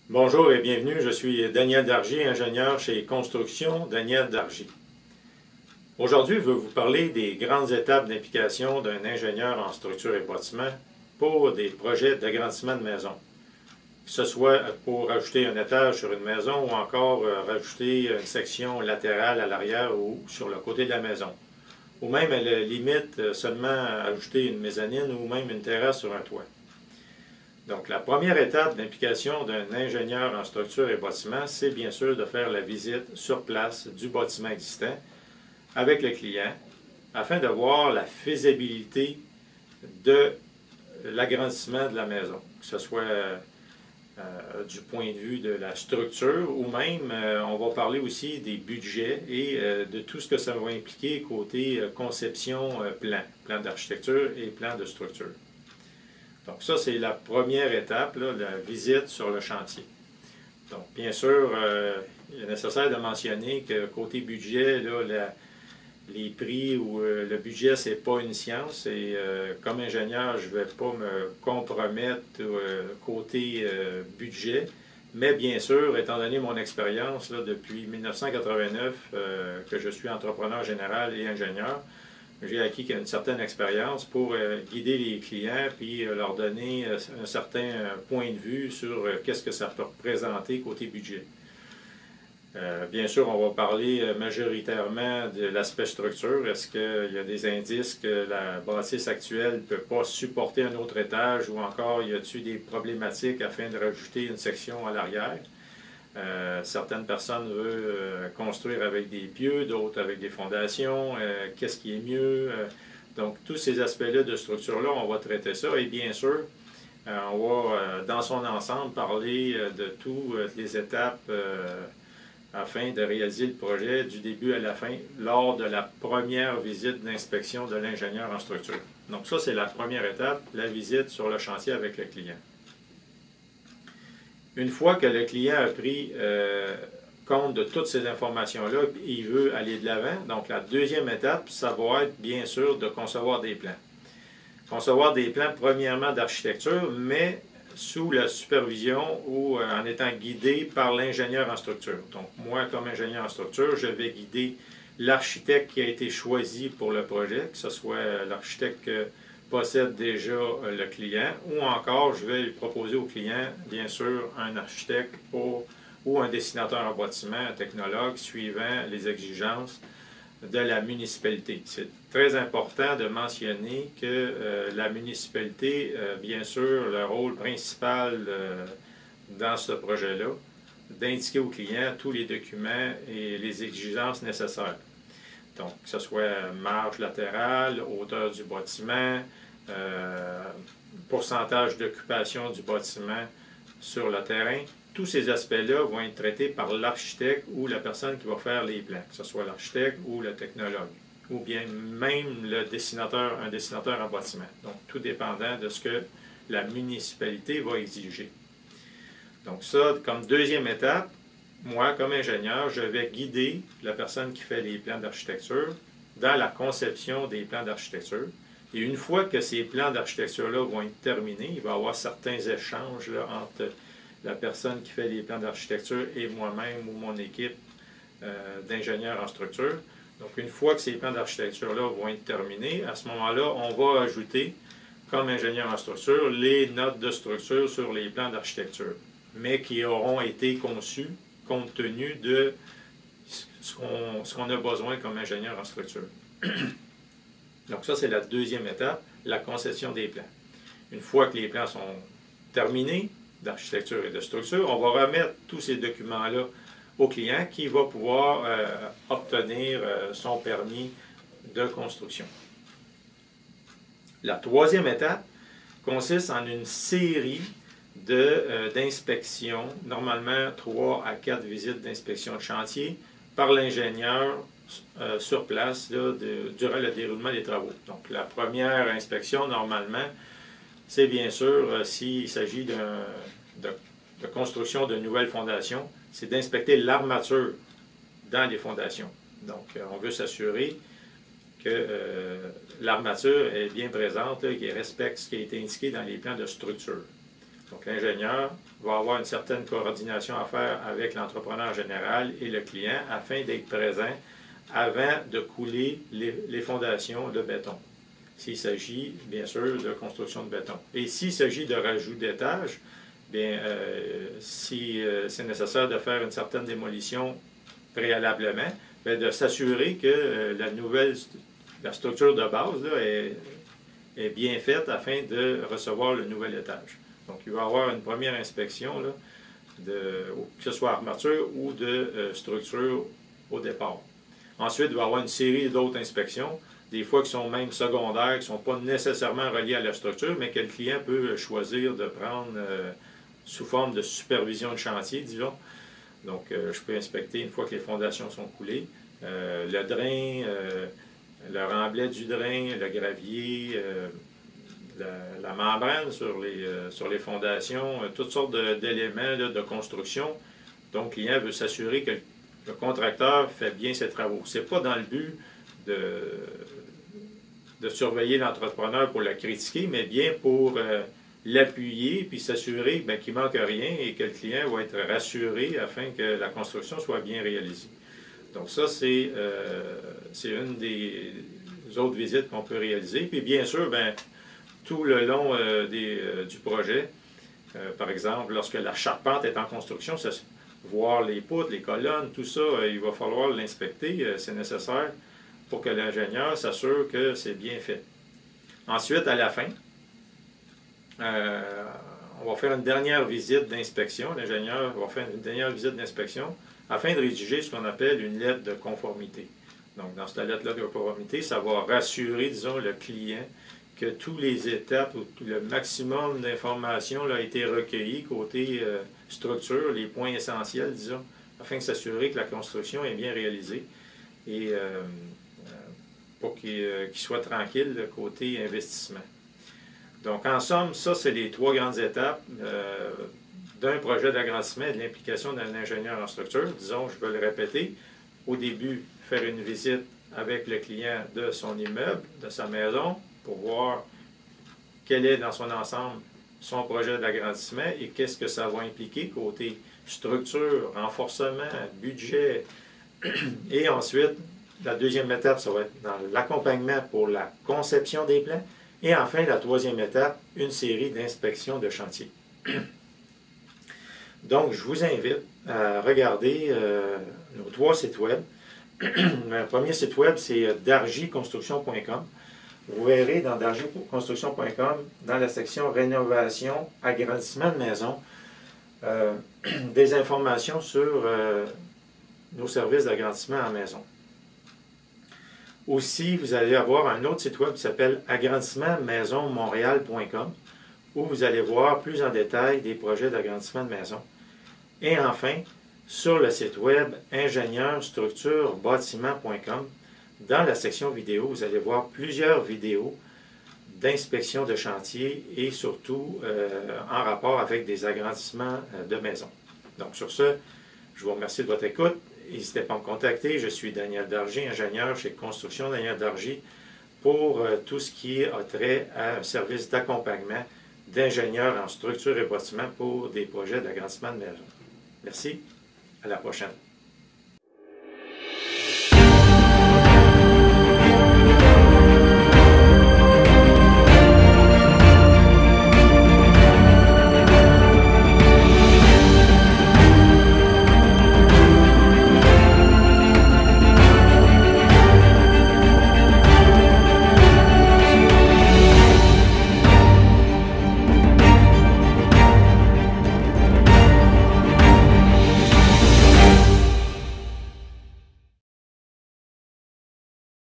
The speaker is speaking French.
Bonjour et bienvenue, je suis Daniel Dargy, ingénieur chez Construction Daniel Dargy. Aujourd'hui, je vais vous parler des grandes étapes d'implication d'un ingénieur en structure et bâtiment pour des projets d'agrandissement de maison. Que ce soit pour rajouter un étage sur une maison ou encore rajouter une section latérale à l'arrière ou sur le côté de la maison. Ou même à la limite seulement ajouter une mezzanine ou même une terrasse sur un toit. Donc, la première étape d'implication d'un ingénieur en structure et bâtiment, c'est bien sûr de faire la visite sur place du bâtiment existant avec le client afin de voir la faisabilité de l'agrandissement de la maison, que ce soit du point de vue de la structure ou même, on va parler aussi des budgets et de tout ce que ça va impliquer côté conception plan d'architecture et plan de structure. Donc ça, c'est la première étape, là, la visite sur le chantier. Donc, bien sûr, il est nécessaire de mentionner que côté budget, là, les prix ou le budget, ce n'est pas une science. Et comme ingénieur, je ne vais pas me compromettre côté budget. Mais bien sûr, étant donné mon expérience là, depuis 1989, que je suis entrepreneur général et ingénieur, j'ai acquis une certaine expérience pour guider les clients puis leur donner un certain point de vue sur qu'est-ce que ça peut représenter côté budget. Bien sûr, on va parler majoritairement de l'aspect structure. Est-ce qu'il y a des indices que la bâtisse actuelle ne peut pas supporter un autre étage ou encore y a-t-il des problématiques afin de rajouter une section à l'arrière? Certaines personnes veulent construire avec des pieux, d'autres avec des fondations. Qu'est-ce qui est mieux? Donc, tous ces aspects-là de structure-là, on va traiter ça. Et bien sûr, on va, dans son ensemble, parler de toutes les étapes afin de réaliser le projet du début à la fin lors de la première visite d'inspection de l'ingénieur en structure. Donc, ça, c'est la première étape, la visite sur le chantier avec le client. Une fois que le client a pris compte de toutes ces informations-là, il veut aller de l'avant. Donc, la deuxième étape, ça va être bien sûr de concevoir des plans. Concevoir des plans, premièrement, d'architecture, mais sous la supervision ou en étant guidé par l'ingénieur en structure. Donc, moi, comme ingénieur en structure, je vais guider l'architecte qui a été choisi pour le projet, que ce soit l'architecte possède déjà le client, ou encore je vais lui proposer au client, bien sûr, un architecte ou un dessinateur en bâtiment, un technologue, suivant les exigences de la municipalité. C'est très important de mentionner que la municipalité, bien sûr, le rôle principal dans ce projet-là, d'indiquer au client tous les documents et les exigences nécessaires. Donc, que ce soit marge latérale, hauteur du bâtiment, pourcentage d'occupation du bâtiment sur le terrain. Tous ces aspects-là vont être traités par l'architecte ou la personne qui va faire les plans, que ce soit l'architecte ou le technologue, ou bien même un dessinateur en bâtiment. Donc, tout dépendant de ce que la municipalité va exiger. Donc, ça, comme deuxième étape, moi, comme ingénieur, je vais guider la personne qui fait les plans d'architecture dans la conception des plans d'architecture. Et une fois que ces plans d'architecture-là vont être terminés, il va y avoir certains échanges là, entre la personne qui fait les plans d'architecture et moi-même ou mon équipe d'ingénieurs en structure. Donc, une fois que ces plans d'architecture-là vont être terminés, à ce moment-là, on va ajouter, comme ingénieur en structure, les notes de structure sur les plans d'architecture, mais qui auront été conçus compte tenu de ce qu'on a besoin comme ingénieur en structure. Donc ça, c'est la deuxième étape, la conception des plans. Une fois que les plans sont terminés, d'architecture et de structure, on va remettre tous ces documents-là au client qui va pouvoir obtenir son permis de construction. La troisième étape consiste en une série d'inspections, normalement 3 à 4 visites d'inspection de chantier par l'ingénieur sur place là, durant le déroulement des travaux. Donc la première inspection, normalement, c'est bien sûr, s'il s'agit de construction de nouvelles fondations, c'est d'inspecter l'armature dans les fondations. Donc on veut s'assurer que l'armature est bien présente, qu'elle respecte ce qui a été indiqué dans les plans de structure. Donc l'ingénieur va avoir une certaine coordination à faire avec l'entrepreneur général et le client afin d'être présent avant de couler les fondations de béton. S'il s'agit, bien sûr, de construction de béton. Et s'il s'agit de rajout d'étages, bien, si c'est nécessaire de faire une certaine démolition préalablement, bien, de s'assurer que la structure de base là, est bien faite afin de recevoir le nouvel étage. Donc, il va y avoir une première inspection, là, que ce soit armature ou de structure au départ. Ensuite, il va y avoir une série d'autres inspections, des fois qui sont même secondaires, qui ne sont pas nécessairement reliées à la structure, mais que le client peut choisir de prendre sous forme de supervision de chantier, disons. Donc, je peux inspecter une fois que les fondations sont coulées, le drain, le remblai du drain, le gravier, la membrane sur les fondations, toutes sortes d'éléments de construction. Donc, le client veut s'assurer que le contracteur fait bien ses travaux. Ce n'est pas dans le but de surveiller l'entrepreneur pour le critiquer, mais bien pour l'appuyer puis s'assurer qu'il ne manque rien et que le client va être rassuré afin que la construction soit bien réalisée. Donc ça, c'est une des autres visites qu'on peut réaliser. Puis bien sûr, tout le long du projet, par exemple, lorsque la charpente est en construction, voir les poutres, les colonnes, tout ça, il va falloir l'inspecter. C'est nécessaire pour que l'ingénieur s'assure que c'est bien fait. Ensuite, à la fin, on va faire une dernière visite d'inspection. L'ingénieur va faire une dernière visite d'inspection afin de rédiger ce qu'on appelle une lettre de conformité. Donc, dans cette lettre-là de conformité, ça va rassurer, disons, le client que toutes les étapes, ou le maximum d'informations a été recueilli côté structure, les points essentiels, disons, afin de s'assurer que la construction est bien réalisée et pour qu'il soit tranquille côté investissement. Donc, en somme, ça, c'est les 3 grandes étapes d'un projet d'agrandissement et de l'implication d'un ingénieur en structure. Disons, je vais le répéter, au début, faire une visite avec le client de son immeuble, de sa maison, pour voir quel est dans son ensemble son projet d'agrandissement et qu'est-ce que ça va impliquer côté structure, renforcement, budget. Et ensuite, la deuxième étape, ça va être dans l'accompagnement pour la conception des plans. Et enfin, la troisième étape, une série d'inspections de chantier. Donc, je vous invite à regarder nos 3 sites web. Le premier site web, c'est dargyconstruction.com. Vous verrez dans dargyconstruction.com, dans la section rénovation, agrandissement de maison, des informations sur nos services d'agrandissement en maison. Aussi, vous allez avoir un autre site web qui s'appelle agrandissementmaisonmontréal.com où vous allez voir plus en détail des projets d'agrandissement de maison. Et enfin, sur le site web ingenieurstructurebâtiment.com, dans la section vidéo, vous allez voir plusieurs vidéos d'inspection de chantier et surtout en rapport avec des agrandissements de maison. Donc sur ce, je vous remercie de votre écoute. N'hésitez pas à me contacter. Je suis Daniel Dargy, ingénieur chez Construction Daniel Dargy, pour tout ce qui a trait à un service d'accompagnement d'ingénieurs en structure et bâtiment pour des projets d'agrandissement de maison. Merci. À la prochaine.